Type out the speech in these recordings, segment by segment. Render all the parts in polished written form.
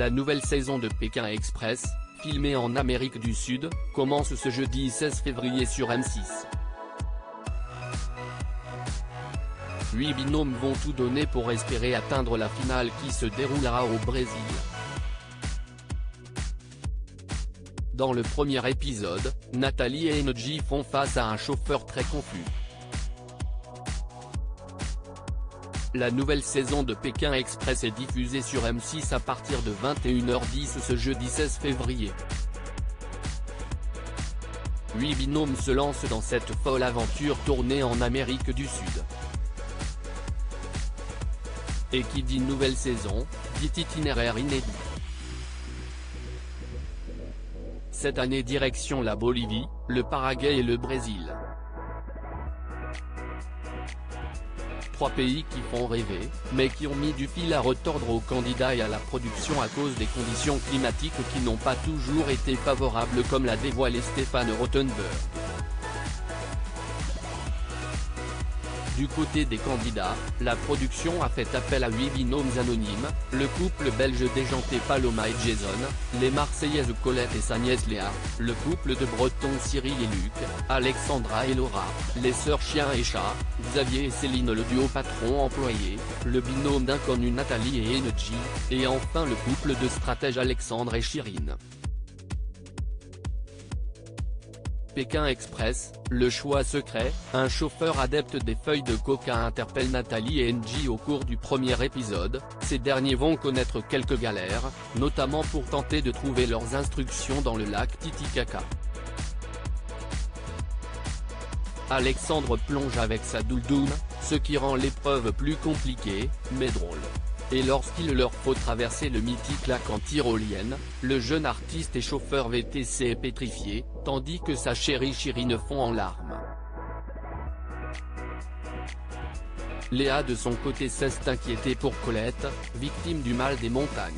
La nouvelle saison de Pékin Express, filmée en Amérique du Sud, commence ce jeudi 16 février sur M6. 8 binômes vont tout donner pour espérer atteindre la finale qui se déroulera au Brésil. Dans le premier épisode, Nathalie et Engie font face à un chauffeur très confus. La nouvelle saison de Pékin Express est diffusée sur M6 à partir de 21h10 ce jeudi 16 février. 8 binômes se lancent dans cette folle aventure tournée en Amérique du Sud. Et qui dit nouvelle saison, dit itinéraire inédit. Cette année direction la Bolivie, le Paraguay et le Brésil. 3 pays qui font rêver, mais qui ont mis du fil à retordre aux candidats et à la production à cause des conditions climatiques qui n'ont pas toujours été favorables comme l'a dévoilé Stéphane Rothenberg. Du côté des candidats, la production a fait appel à 8 binômes anonymes, le couple belge déjanté Paloma et Jason, les Marseillaises Colette et sa nièce Léa, le couple de Bretons Cyril et Luc, Alexandra et Laura, les sœurs Chien et Chat, Xavier et Céline le duo patron-employé, le binôme d'inconnus Nathalie et Engie, et enfin le couple de stratèges Alexandre et Chirine. Pékin Express, le choix secret, un chauffeur adepte des feuilles de coca interpelle Nathalie et Engie au cours du premier épisode. Ces derniers vont connaître quelques galères, notamment pour tenter de trouver leurs instructions dans le lac Titicaca. Alexandre plonge avec sa doudoune, ce qui rend l'épreuve plus compliquée, mais drôle. Et lorsqu'il leur faut traverser le mythique lac en tyrolienne, le jeune artiste et chauffeur VTC est pétrifié, tandis que sa chérie Chirine fond en larmes. Léa de son côté cesse d'inquiéter pour Colette, victime du mal des montagnes.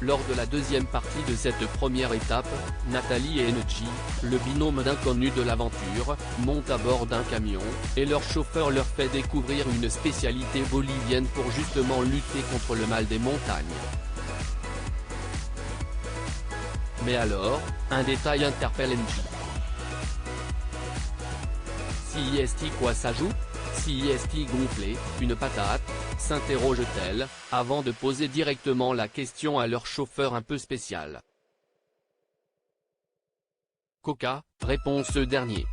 Lors de la deuxième partie de cette première étape, Nathalie et Engie, le binôme d'inconnus de l'aventure, montent à bord d'un camion, et leur chauffeur leur fait découvrir une spécialité bolivienne pour justement lutter contre le mal des montagnes. Mais alors, un détail interpelle Engie. Si est-il quoi s'ajoute? Si est-il gonflé, une patate, s'interroge-t-elle, avant de poser directement la question à leur chauffeur un peu spécial. Coca, répond ce dernier.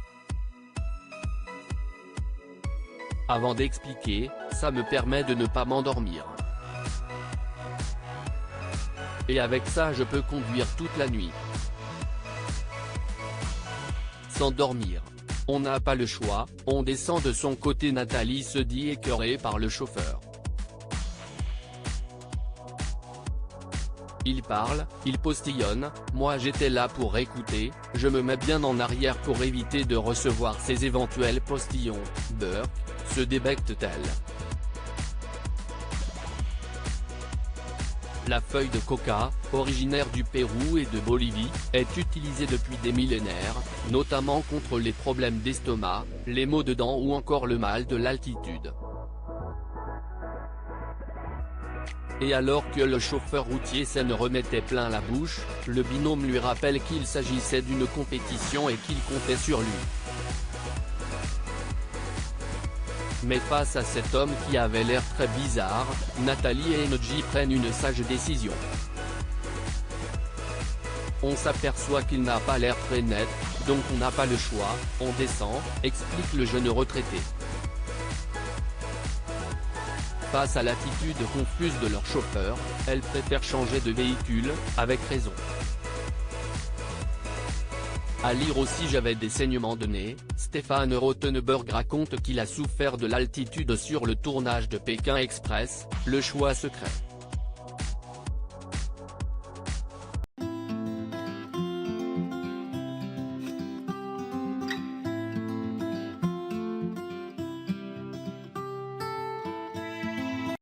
Avant d'expliquer, ça me permet de ne pas m'endormir. Et avec ça je peux conduire toute la nuit. Sans dormir. On n'a pas le choix, on descend de son côté. Nathalie se dit écœurée par le chauffeur. Il parle, il postillonne, moi j'étais là pour écouter, je me mets bien en arrière pour éviter de recevoir ces éventuels postillons. Burke, se débecte-t-elle. La feuille de coca, originaire du Pérou et de Bolivie, est utilisée depuis des millénaires, notamment contre les problèmes d'estomac, les maux de dents ou encore le mal de l'altitude. Et alors que le chauffeur routier s'en remettait plein la bouche, le binôme lui rappelle qu'il s'agissait d'une compétition et qu'il comptait sur lui. Mais face à cet homme qui avait l'air très bizarre, Nathalie et Engie prennent une sage décision. On s'aperçoit qu'il n'a pas l'air très net, donc on n'a pas le choix, on descend, explique le jeune retraité. Face à l'attitude confuse de leur chauffeur, elles préfèrent changer de véhicule, avec raison. À lire aussi j'avais des saignements de nez, Stéphane Rothenberg raconte qu'il a souffert de l'altitude sur le tournage de Pékin Express, le choix secret.